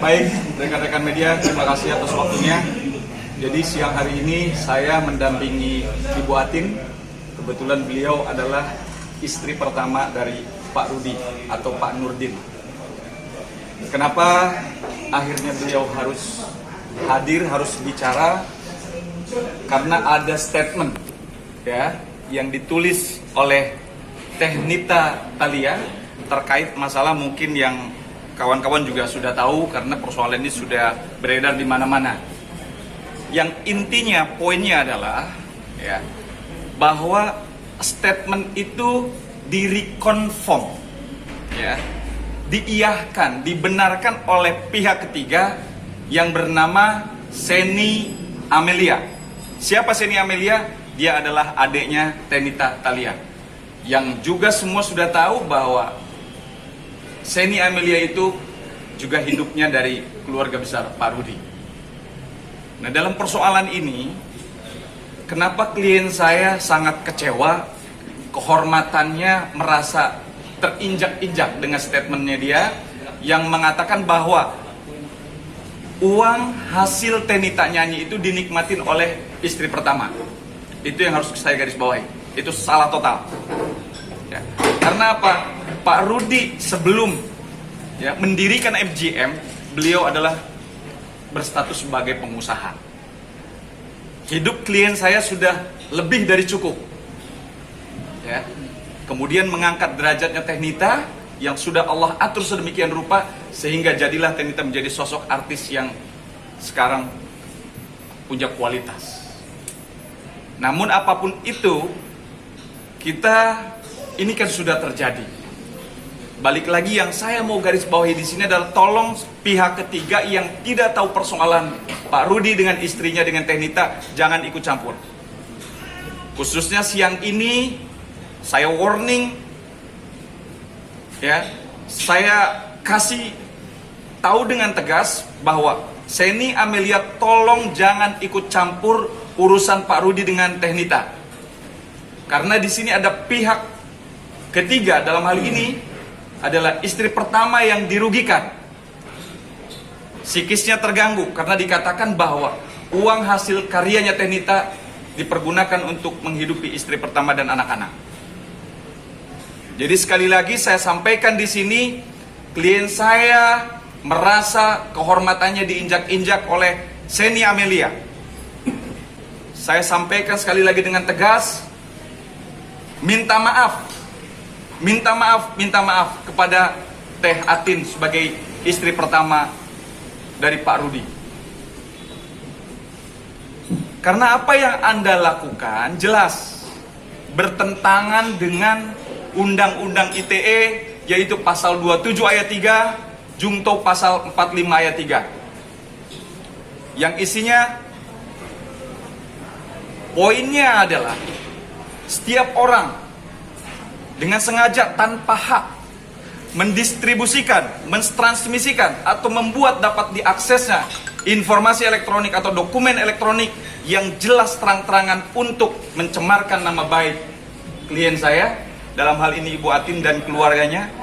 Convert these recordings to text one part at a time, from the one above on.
Baik, rekan-rekan media, terima kasih atas waktunya. Jadi siang hari ini saya mendampingi Ibu Atin. Kebetulan beliau adalah istri pertama dari Pak Rudi atau Pak Nurdin. Kenapa akhirnya beliau harus hadir, harus bicara? Karena ada statement ya yang ditulis oleh Teh Nita Thalia terkait masalah mungkin yang kawan-kawan juga sudah tahu karena persoalan ini sudah beredar di mana-mana. Yang intinya, poinnya adalah ya bahwa statement itu direconfirm, ya, diiyahkan, dibenarkan oleh pihak ketiga yang bernama Seni Amelia. Siapa Seni Amelia? Dia adalah adiknya Tenita Thalia, yang juga semua sudah tahu bahwa Seni Amelia itu juga hidupnya dari keluarga besar Pak Rudi. Nah, dalam persoalan ini, kenapa klien saya sangat kecewa, kehormatannya merasa terinjak-injak dengan statementnya dia yang mengatakan bahwa uang hasil Tenita nyanyi itu dinikmatin oleh istri pertama. Itu yang harus saya garis bawahi. Itu salah total. Ya. Karena apa? Pak Rudi sebelum ya mendirikan FGM, beliau adalah berstatus sebagai pengusaha. Hidup klien saya sudah lebih dari cukup. Ya. Kemudian mengangkat derajatnya Tenita yang sudah Allah atur sedemikian rupa sehingga jadilah Tenita menjadi sosok artis yang sekarang punya kualitas. Namun apapun itu, ini kan sudah terjadi. Balik lagi yang saya mau garis bawahi di sini adalah tolong pihak ketiga yang tidak tahu persoalan Pak Rudi dengan istrinya dengan Tenita jangan ikut campur. Khususnya siang ini saya warning, ya, saya kasih tahu dengan tegas bahwa Seni Amelia tolong jangan ikut campur urusan Pak Rudi dengan Tenita. Karena di sini ada pihak ketiga, dalam hal ini adalah istri pertama yang dirugikan. Psikisnya terganggu karena dikatakan bahwa uang hasil karyanya Tenita dipergunakan untuk menghidupi istri pertama dan anak-anak. Jadi sekali lagi saya sampaikan di sini, klien saya merasa kehormatannya diinjak-injak oleh Seni Amelia. Saya sampaikan sekali lagi dengan tegas, minta maaf kepada Teh Atin sebagai istri pertama dari Pak Rudi. Karena apa yang Anda lakukan jelas bertentangan dengan Undang-Undang ITE, yaitu pasal 27 ayat 3, Jungto pasal 45 ayat 3. Yang isinya poinnya adalah setiap orang dengan sengaja tanpa hak mendistribusikan, mentransmisikan atau membuat dapat diaksesnya informasi elektronik atau dokumen elektronik yang jelas terang-terangan untuk mencemarkan nama baik klien saya, dalam hal ini Ibu Atin dan keluarganya,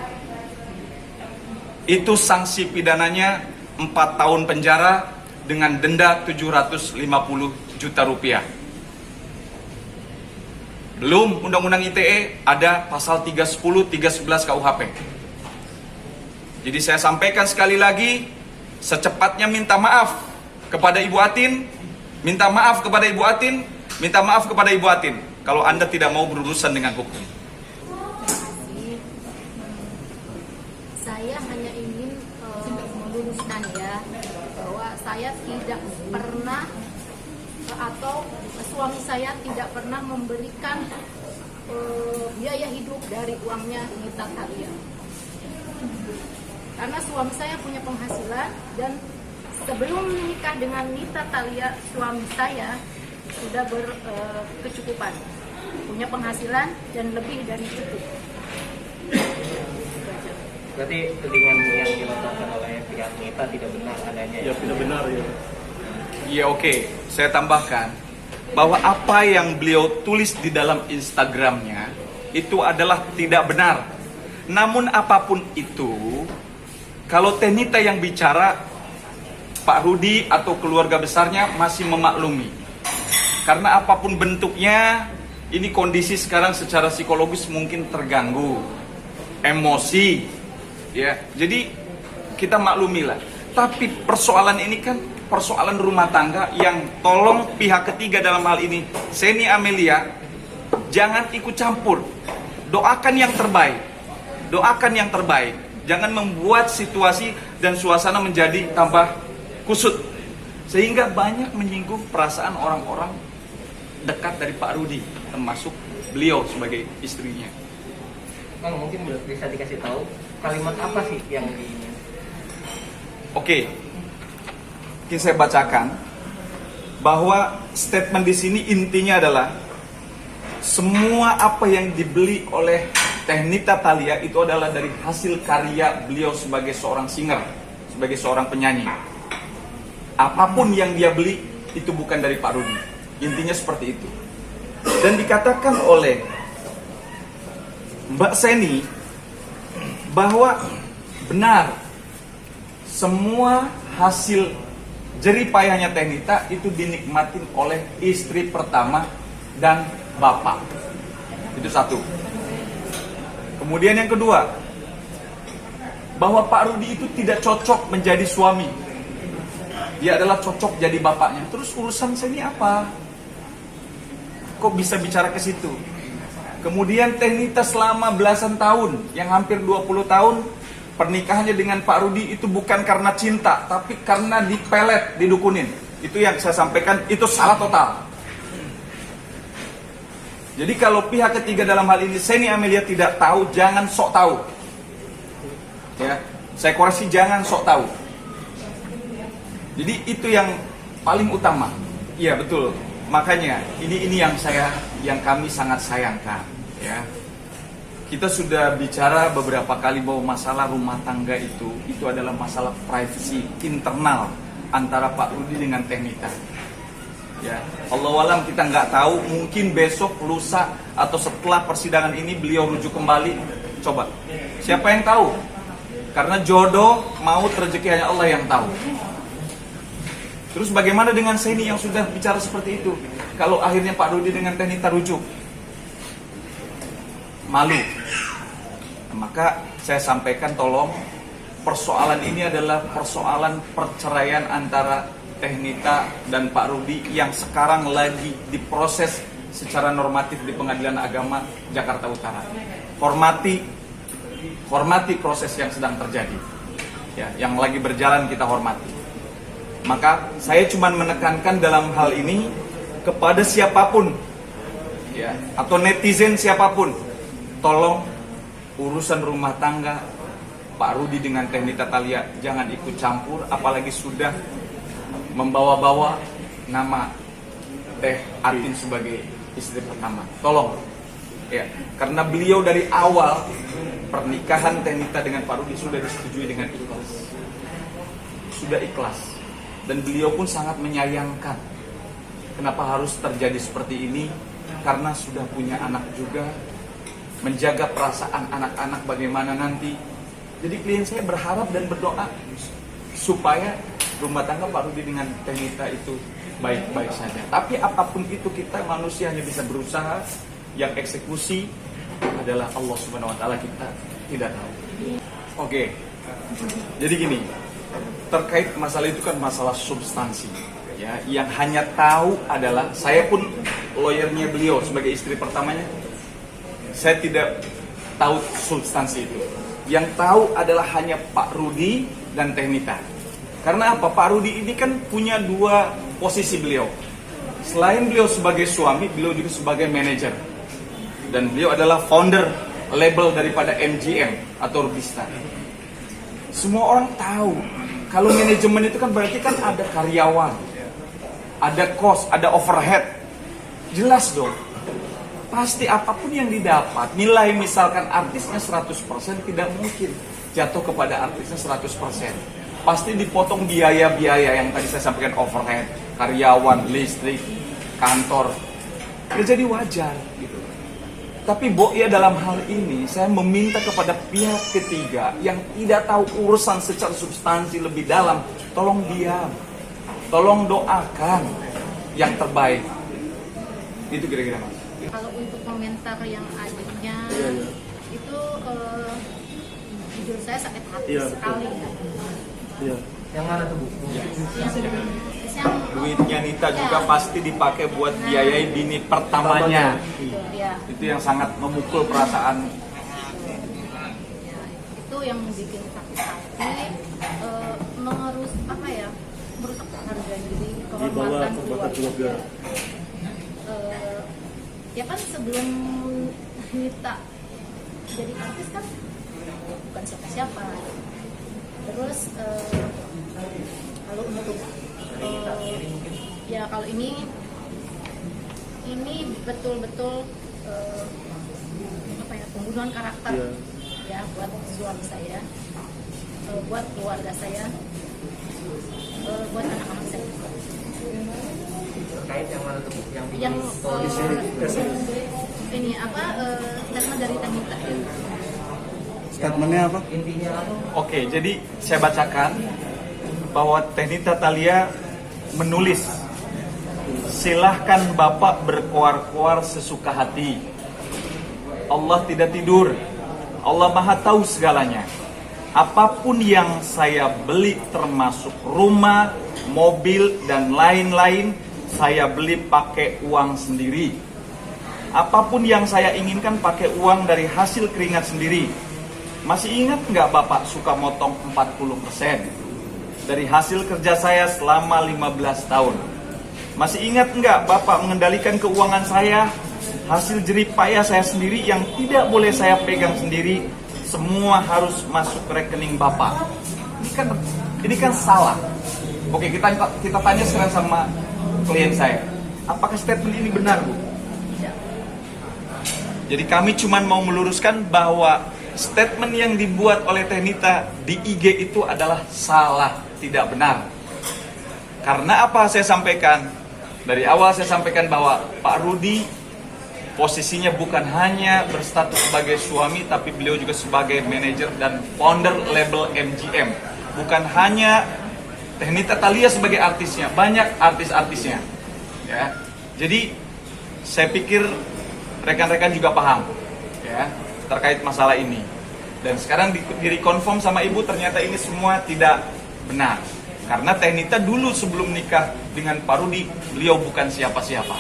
itu sanksi pidananya 4 tahun penjara dengan denda 750 juta rupiah. Belum Undang-Undang ITE ada pasal 310, 311 KUHP. Jadi saya sampaikan sekali lagi, secepatnya minta maaf kepada Ibu Atin, minta maaf kepada Ibu Atin, minta maaf kepada Ibu Atin kalau Anda tidak mau berurusan dengan hukum. Saya hanya ingin meluruskan ya bahwa saya tidak pernah atau suami saya tidak pernah memberikan biaya hidup dari uangnya Nita Thalia. Karena suami saya punya penghasilan dan sebelum menikah dengan Nita Thalia, suami saya sudah berkecukupan, punya penghasilan dan lebih dari cukup. Berarti tudingan yang dilakukan oleh pihak Nita tidak benar adanya? Ya, tidak benar ya. Iya, oke. Saya tambahkan bahwa apa yang beliau tulis di dalam Instagramnya itu adalah tidak benar. Namun apapun itu, kalau Tenita yang bicara, Pak Rudi atau keluarga besarnya masih memaklumi. Karena apapun bentuknya, ini kondisi sekarang secara psikologis mungkin terganggu, emosi, ya. Jadi kita maklumilah. Tapi persoalan ini kan persoalan rumah tangga yang tolong pihak ketiga dalam hal ini, Seni Amelia, jangan ikut campur. Doakan yang terbaik. Doakan yang terbaik. Jangan membuat situasi dan suasana menjadi tambah kusut. Sehingga banyak menyinggung perasaan orang-orang dekat dari Pak Rudi, termasuk beliau sebagai istrinya. Bang, mungkin bisa dikasih tahu kalimat apa sih yang Oke. Mungkin saya bacakan bahwa statement di sini intinya adalah semua apa yang dibeli oleh Teh Thalia itu adalah dari hasil karya beliau sebagai seorang singer, sebagai seorang penyanyi. Apapun yang dia beli itu bukan dari Pak Rudi. Intinya seperti itu. Dan dikatakan oleh Mbak Seni bahwa benar semua hasil jerih payahnya Teh Nita itu dinikmatin oleh istri pertama dan bapak. Itu satu. Kemudian yang kedua, bahwa Pak Rudi itu tidak cocok menjadi suami. Dia adalah cocok jadi bapaknya. Terus urusan saya ini apa? Kok bisa bicara ke situ? Kemudian Teh Nita selama belasan tahun, yang hampir 20 tahun, pernikahannya dengan Pak Rudi itu bukan karena cinta, tapi karena dipelet, didukunin. Itu yang saya sampaikan, itu salah total. Jadi kalau pihak ketiga dalam hal ini Seni Amelia tidak tahu, jangan sok tahu. Ya, saya koreksi, jangan sok tahu. Jadi itu yang paling utama. Iya betul. Makanya ini yang kami sangat sayangkan. Ya, kita sudah bicara beberapa kali bahwa masalah rumah tangga itu adalah masalah privasi internal antara Pak Rudi dengan Teh Nita. Ya, Allahualam kita nggak tahu, mungkin besok, lusa, atau setelah persidangan ini beliau rujuk kembali. Coba, siapa yang tahu? Karena jodoh, maut, rezeki hanya Allah yang tahu. Terus bagaimana dengan Seni yang sudah bicara seperti itu? Kalau akhirnya Pak Rudi dengan Teh Nita rujuk, malu. Maka saya sampaikan, tolong, persoalan ini adalah persoalan perceraian antara Teh Nita dan Pak Rudi yang sekarang lagi diproses secara normatif di Pengadilan Agama Jakarta Utara. Hormati proses yang sedang terjadi. Ya, yang lagi berjalan kita hormati. Maka saya cuma menekankan dalam hal ini kepada siapapun, ya, atau netizen siapapun, tolong urusan rumah tangga Pak Rudi dengan Teh Nita Thalia jangan ikut campur, apalagi sudah membawa-bawa nama Teh Atin sebagai istri pertama. Tolong, ya, karena beliau dari awal pernikahan Teh Nita dengan Pak Rudi sudah disetujui dengan ikhlas, sudah ikhlas, dan beliau pun sangat menyayangkan kenapa harus terjadi seperti ini, karena sudah punya anak juga, menjaga perasaan anak-anak bagaimana nanti. Jadi klien saya berharap dan berdoa supaya rumah tangga Pak Rudi dengan Teh Nita itu baik-baik saja. Tapi apapun itu, kita manusia hanya bisa berusaha, yang eksekusi adalah Allah Subhanahu wa Ta'ala, kita tidak tahu. Oke. Jadi gini, terkait masalah itu kan masalah substansi. Ya, yang hanya tahu adalah, saya pun lawyernya beliau sebagai istri pertamanya, saya tidak tahu substansi itu. Yang tahu adalah hanya Pak Rudi dan Teh Nita. Karena apa? Pak Rudi ini kan punya dua posisi beliau. Selain beliau sebagai suami, beliau juga sebagai manajer. Dan beliau adalah founder label daripada MGM atau Rubista. Semua orang tahu, kalau manajemen itu kan berarti kan ada karyawan, ada cost, ada overhead. Jelas dong. Pasti apapun yang didapat, nilai misalkan artisnya 100%, tidak mungkin jatuh kepada artisnya 100%. Pasti dipotong biaya-biaya yang tadi saya sampaikan, overhead, karyawan, listrik, kantor. Ya jadi wajar gitu. Tapi ya dalam hal ini saya meminta kepada pihak ketiga yang tidak tahu urusan secara substansi lebih dalam, tolong diam. tolong doakan yang terbaik. Itu kira-kira Mas. Kalau untuk komentar yang adiknya itu jujur saya sakit hati sekali. Yang mana tuh Bu? Yang Duitnya Nita juga pasti dipakai buat biayai bini pertamanya. ya, Itu yang sangat memukul perasaan. itu yang bikin sakit hati, merusak apa ya, merusak harga diri, kehormatan keluarga. Ya kan sebelum Nita jadi artis kan bukan siapa-siapa. Terus kalau untuk ya kalau ini betul-betul apa ya, pembunuhan karakter ya buat suami saya, buat keluarga saya, buat anak-anak saya. Terkait yang mana tuh Bu? Yang ini apa, statement dari Tanita. Statementnya apa? Intinya apa? Oke, jadi saya bacakan bahwa Teh Thalia menulis, silahkan Bapak berkoar-koar sesuka hati. Allah tidak tidur. Allah Maha tahu segalanya. Apapun yang saya beli termasuk rumah, mobil, dan lain-lain, saya beli pakai uang sendiri. Apapun yang saya inginkan pakai uang dari hasil keringat sendiri. Masih ingat nggak Bapak suka motong 40% dari hasil kerja saya selama 15 tahun? Masih ingat nggak Bapak mengendalikan keuangan saya? Hasil jerih payah saya sendiri yang tidak boleh saya pegang sendiri, semua harus masuk ke rekening Bapak. Ini kan salah. Oke, kita tanya sekarang sama klien saya. Apakah statement ini benar, Bu? Jadi kami cuma mau meluruskan bahwa statement yang dibuat oleh Teh Nita di IG itu adalah salah, tidak benar. Karena apa saya sampaikan? Dari awal saya sampaikan bahwa Pak Rudi posisinya bukan hanya berstatus sebagai suami, tapi beliau juga sebagai manajer dan founder label MGM. Bukan hanya Teh Nita Thalia sebagai artisnya, banyak artis-artisnya. Ya. Jadi saya pikir rekan-rekan juga paham ya terkait masalah ini. Dan sekarang direkonfirm sama ibu ternyata ini semua tidak benar. Karena Teh Nita dulu sebelum nikah dengan Pak Rudi, beliau bukan siapa-siapa.